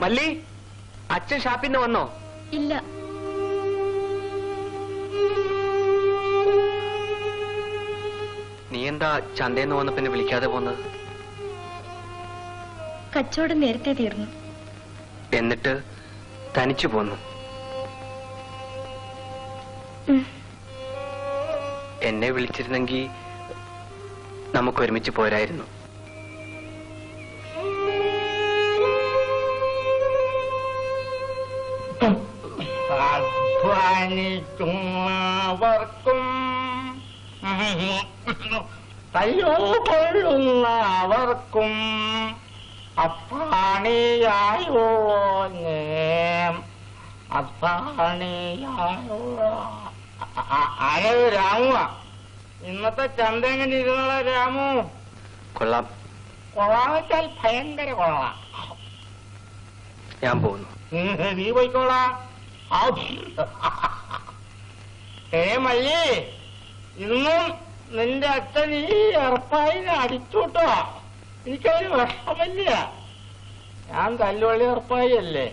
മല്ലി, അച്ഛൻ ഷാപ്പിൽ നിന്ന് വന്നോ? ഇല്ല. നീ എന്താ ചന്തയിൽ നിന്ന് വന്ന പിന്നെ വിളിക്കാതെ പോന്നത്? കച്ചവടം നേരത്തെ തീർന്നു. എന്നിട്ട് തനിച്ചു പോന്നു. എന്നെ വിളിച്ചിരുന്നെങ്കിൽ നമുക്ക് ഒരുമിച്ച് പോരായിരുന്നു. അധ്വാനിക്കുന്നവർക്കും തയ്യോ കൊള്ളുന്നവർക്കും അത്താണിയായോ അത്താണിയായോ. അത് രാമുവാ. ഇന്നത്തെ ചന്ത എങ്ങനെ ഇരുന്നുള്ള രാമു? കൊള്ളാം. കൊള്ളാന്ന് വെച്ചാൽ ഭയങ്കര കൊള്ളാം. ഞാൻ പോകുന്നു. നീ പോയിക്കോളാ. മയ്യേ, ഇന്നും നിന്റെ അച്ഛൻ ഈ ഇറപ്പായിനെ അടിച്ചുട്ടോ. എനിക്കതിന് വിഷമില്ല. ഞാൻ തല്ലുവള്ളി ഇറപ്പായി അല്ലേ.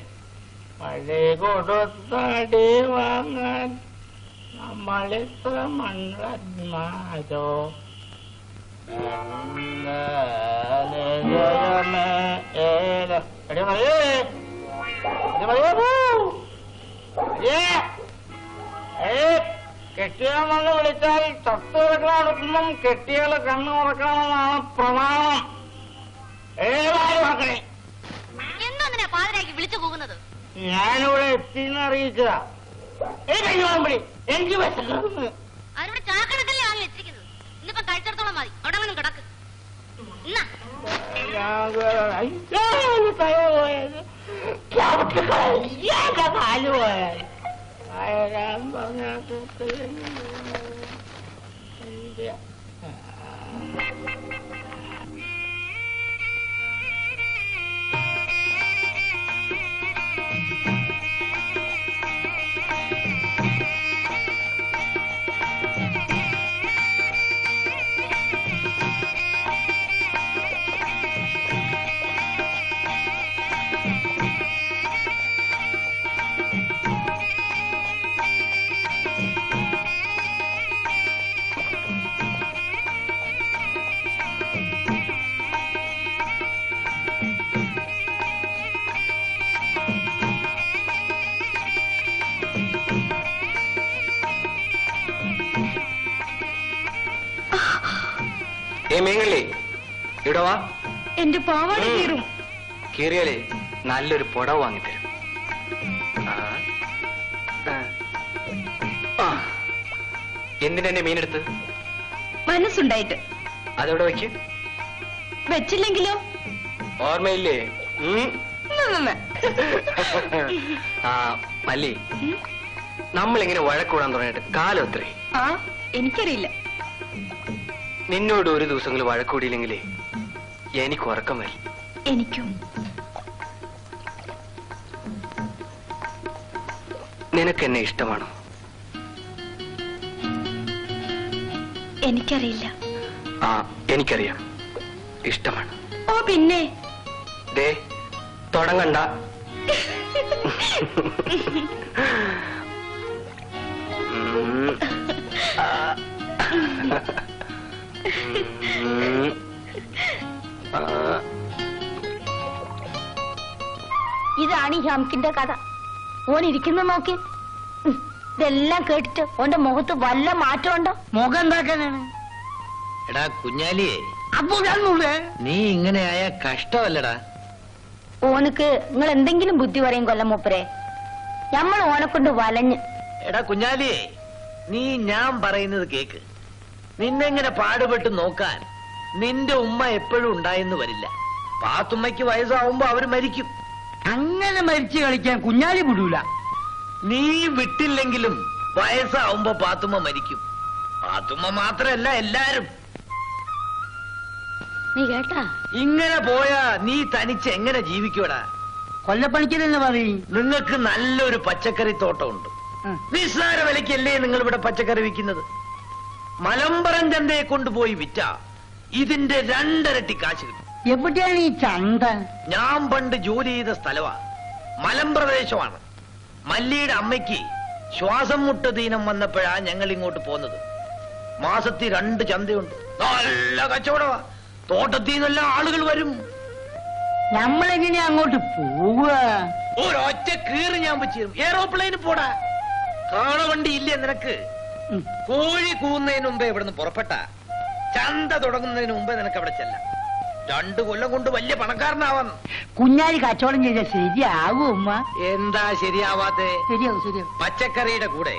പഴയ കൊടുത്തടി വാങ്ങാൻ നമ്മളിത്ര മണ്ണന്മാരോ. കെട്ടിയാണെന്ന് വിളിച്ചാൽ ചത്തു കിടക്കണമെന്നും കെട്ടിയാള് കണ്ണു തുറക്കണമെന്നാണ് പ്രമാണം. മക്കളെ, വിളിച്ചു പോകുന്നത് ഞാനിവിടെ എത്തിന്ന് അറിയിച്ചതാ. എനിക്ക് വിശക്കുന്നു. അവരുടെ ചാക്കണക്കല്ലേ ആണ് വെച്ചിരിക്കുന്നത്. ഇന്നിപ്പോ കഴിച്ചിടത്തോളം മതി. അവിടെ ഒന്നും കിടക്ക്. കാല് പോയത് പറഞ്ഞ മീങ്ങളേ, ഇവിടെ വാ. എന്റെ പാവാട കീറും. കീറിയാലേ നല്ലൊരു പുടവ് വാങ്ങിത്തരും. എന്തിനെന്നെ മീനെടുത്ത്? മനസ്സുണ്ടായിട്ട്. അതെവിടെ വെക്ക്? വെച്ചില്ലെങ്കിലോ? ഓർമ്മയില്ലേ? മല്ലി, നമ്മളിങ്ങനെ വഴക്കൂടാൻ തുടങ്ങിയിട്ട് കാലം എത്രേ? എനിക്കറിയില്ല. നിന്നോട് ഒരു ദിവസങ്ങളിൽ വഴക്കൂടിയില്ലെങ്കിലേ എനിക്ക് ഉറക്കം വരും. എനിക്കും. നിനക്കെന്നെ ഇഷ്ടമാണോ? എനിക്കറിയില്ല. എനിക്കറിയാം, ഇഷ്ടമാണ്. ഓ പിന്നെ ദേ തുടങ്ങണ്ട. ഇതാണ് ഈ ഹംകിന്റെ കഥ. ഓൻ ഇരിക്കുന്ന നോക്കി. ഇതെല്ലാം കേട്ടിട്ട് ഓന്റെ മുഖത്ത് വല്ല മാറ്റമുണ്ടോ? മുഖം എന്താക്കാനാണ്? എടാ കുഞ്ഞാലിയെ, നീ ഇങ്ങനെയായ കഷ്ടമല്ലടാ. ഓനക്ക് നിങ്ങൾ എന്തെങ്കിലും ബുദ്ധി പറയും കൊല്ലം മൂപ്പരെ. നമ്മൾ ഓനെ കൊണ്ട് വലഞ്ഞ്. എടാ കുഞ്ഞാലിയെ, നീ ഞാൻ പറയുന്നത് കേക്ക്. നിന്നെങ്ങനെ പാടുപെട്ട് നോക്കാൻ നിന്റെ ഉമ്മ എപ്പോഴും ഉണ്ടായെന്ന് വരില്ല. പാത്തുമ്മയ്ക്ക് വയസ്സാവുമ്പോ അവര് മരിക്കും. അങ്ങനെ മരിച്ചു കളിക്കാൻ കുഞ്ഞാലി വിടൂല. നീ വിട്ടില്ലെങ്കിലും വയസ്സാവുമ്പോ പാത്തുമ്മ മരിക്കും. പാത്തുമ്മ മാത്രല്ല എല്ലാരും. നീ കേട്ടാ? ഇങ്ങനെ പോയാ നീ തനിച്ച് എങ്ങനെ ജീവിക്കൂടാ? കൊല്ലപ്പണിക്കലെന്ന് പറയും. നിങ്ങൾക്ക് നല്ലൊരു പച്ചക്കറി തോട്ടമുണ്ട്. നിസ്സാര വിലയ്ക്കല്ലേ നിങ്ങൾ ഇവിടെ പച്ചക്കറി വിൽക്കുന്നത്? മലമ്പറം ചന്തയെ കൊണ്ടുപോയി വിറ്റ ഇതിന്റെ 2 ഇരട്ടി കാശ് കിട്ടും. എവിടെയാണ് ഈ ചന്ത? ഞാൻ പണ്ട് ജോലി ചെയ്ത സ്ഥലമാ, മലമ്പ്രദേശമാണ്. മല്ലിയുടെ അമ്മയ്ക്ക് ശ്വാസം മുട്ട് ദീനം വന്നപ്പോഴാ ഞങ്ങൾ ഇങ്ങോട്ട് പോന്നത്. മാസത്തിൽ 2 ചന്തയുണ്ട്. നല്ല കച്ചവടമാ. തോട്ടത്തിൽ നിന്നെല്ലാം ആളുകൾ വരും. നമ്മളെങ്ങനെയാ അങ്ങോട്ട് പോവുക? ഒരൊറ്റ കീറ് ഞാൻ വെച്ചു. എയറോപ്ലെയിന് പോടാ. കാണവണ്ടി ഇല്ലേ നിനക്ക്? കോഴി കൂവുന്നതിന് മുമ്പേ ഇവിടുന്ന് പുറപ്പെട്ട ചന്ത തുടങ്ങുന്നതിന് മുമ്പേ നിനക്ക് അവിടെ ചെല്ലാം. 2 കൊല്ലം കൊണ്ട് വലിയ പണക്കാരനാവാൻ. കുഞ്ഞാലി കച്ചവടം ചെയ്താൽ ശരിയാവും ഉമ്മ. എന്താ ശരിയാവാത്തെ? ശരിയാവും ശരിയാവും. പച്ചക്കറിയുടെ കൂടെ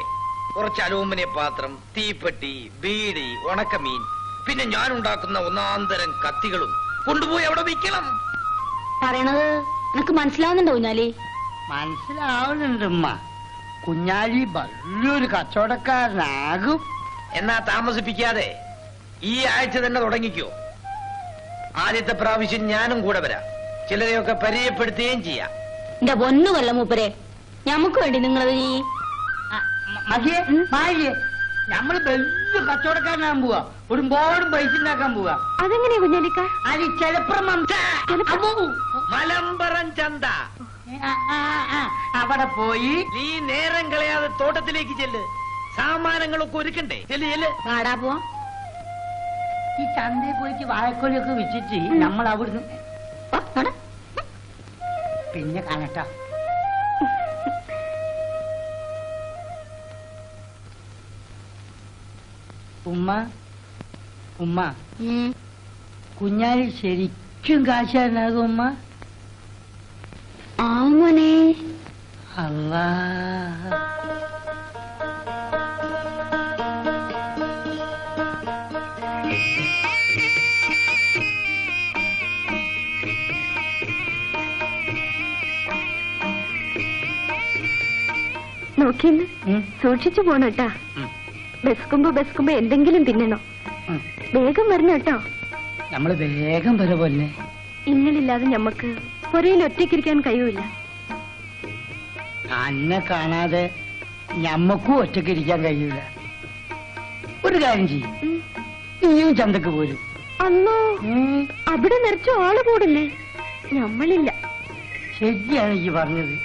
കുറച്ച് അലൂമിനിയ പാത്രം, തീപ്പെട്ടി, ബീഡി, ഉണക്കമീൻ, പിന്നെ ഞാൻ ഉണ്ടാക്കുന്ന ഒന്നാന്തരം കത്തികളും കൊണ്ടുപോയി അവിടെ വിൽക്കണം. പറയണത് നിനക്ക് മനസ്സിലാവുന്നുണ്ടോ കുഞ്ഞാലി? മനസ്സിലാവുന്നുണ്ട് ഉമ്മ. കുഞ്ഞാലി വലിയൊരു കച്ചവടക്കാരനാകും. എന്നാ താമസിപ്പിക്കാതെ ഈ ആഴ്ച തന്നെ തുടങ്ങിക്കോ. ആദ്യത്തെ പ്രാവശ്യം ഞാനും കൂടെ വരാം. ചിലരെയൊക്കെ പരിചയപ്പെടുത്തുകയും ചെയ്യാം. എന്റെ പൊന്നു കൊല്ല മൂപ്പരെ, ഞമ്മക്ക് വേണ്ടി നിങ്ങളത് ഈ മതിയെ മാരിയെ നമ്മള് വലിയ കച്ചവടക്കാരനാകാൻ പോവാ. ഒരുപാട് പൈസ ഉണ്ടാക്കാൻ പോവാ. അതെങ്ങനെയാ കുഞ്ഞാലിക്ക? അത് ചിലപ്പം മലമ്പറം ചന്ത. അവിടെ പോയി നീ നേരം കളയാതെ തോട്ടത്തിലേക്ക് ചെല്ല്. സാമാനങ്ങളൊക്കെ ഒരുക്കണ്ടേ? ചെല്ല് ചെല്ല്. വാടാ പോവാ. ഈ ചന്തയിൽ പോയിട്ട് വാഴക്കൊലിയൊക്കെ വെച്ചിട്ട് നമ്മൾ അവിടുന്ന് പിന്നെ കാണട്ടാ. ഉമ്മ ഉമ്മ കുഞ്ഞാലി ശരിക്കും കാശാനാകും ഉമ്മ. ആ മോനെ. അല്ലാ നോക്കിന്ന് സൂക്ഷിച്ചു പോണട്ടാ. ബസ്കുമ്പോ എന്തെങ്കിലും തിന്നണോ? വേഗം വരണം കേട്ടോ. നമ്മള് വേഗം വരെ പോലെ. ഇങ്ങളില്ലാതെ ഞമ്മക്ക് പുരയിൽ ഒറ്റയ്ക്കിരിക്കാൻ കഴിയൂല. അന്നെ കാണാതെ ഞമ്മക്കും ഒറ്റയ്ക്ക് ഇരിക്കാൻ കഴിയൂല. ഒരു കാര്യം ചെയ്യും, നീയും ചന്തക്ക് പോരും. അന്നോ അവിടെ നിറച്ച ആള് കൂടില്ലേ? ഞമ്മളില്ല. ശരിയാണ് ഈ പറഞ്ഞത്.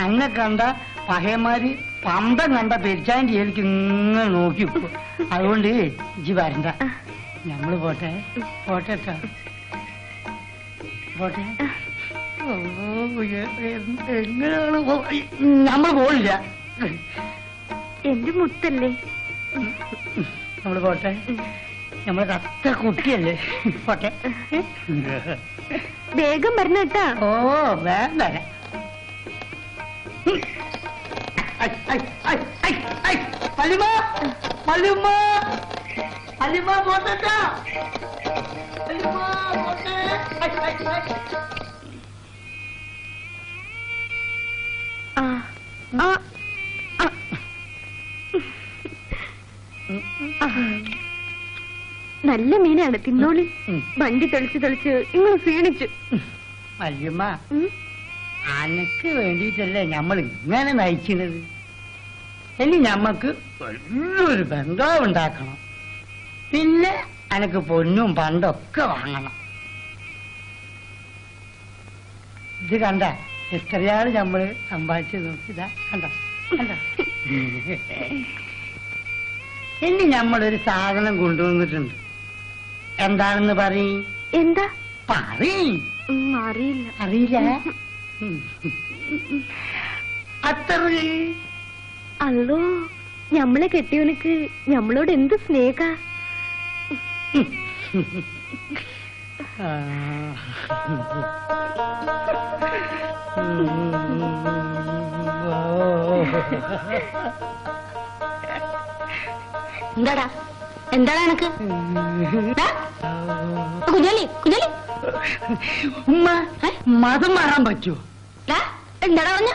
അന്നെ കണ്ട പഹയന്മാര് പമ്പം കണ്ട പെരിച്ചാൻ്റെ എനിക്ക് ഇങ്ങനെ നോക്കിപ്പോ. അതുകൊണ്ട് ഇജ്ജ് വരണ്ട, ഞമ്മള് പോട്ടെ. പോട്ടെ പോട്ടെ. എങ്ങനെയാണ് നമ്മൾ പോണില്ല. എന്റെ മുത്തല്ലേ. നമ്മള് പോട്ടെ. നമ്മള് കത്ത കുട്ടിയല്ലേ. പോട്ടെ. വേഗം വരണട്ടാ. ഓ വേഗം വരാം. പല്ലിമ പല്ലിമ പല്ലിമ പോട്ടെട്ടാ. പല്ലിമ പോട്ടെ. നല്ല മീനാണ്, തിന്നോളി. വണ്ടി തെളിച്ച് നിങ്ങൾ ക്ഷീണിച്ചു. വല്യമ്മ, അനക്ക് വേണ്ടിയിട്ടല്ലേ നമ്മൾ ഇങ്ങനെ നയിക്കുന്നത്. ഇനി ഞമ്മക്ക് വലിയൊരു ബംഗ്ലാവ് ഉണ്ടാക്കണം. പിന്നെ അനക്ക് പൊന്നും പണ്ടൊക്കെ വാങ്ങണം. ഇത് കണ്ട എത്രയാണ് നമ്മള് സമ്പാദിച്ചു നോക്കിയതാ. കണ്ട കണ്ട. ഇനി നമ്മളൊരു സാധനം കൊണ്ടുവന്നിട്ടുണ്ട്. എന്താണെന്ന് പറയും. എന്താ പറയും. അറിയില്ല. അറിയില്ല. അത്ര അല്ലോ, ഞമ്മളെ കെട്ടിയവനക്ക് ഞമ്മളോട് എന്ത് സ്നേഹ. എന്താടാ എന്താടാ എനക്ക്? കുഞ്ഞാലി കുഞ്ഞാലി, ഉമ്മ മതം മാറാൻ പറ്റുമോ? എന്താടാ പറഞ്ഞ?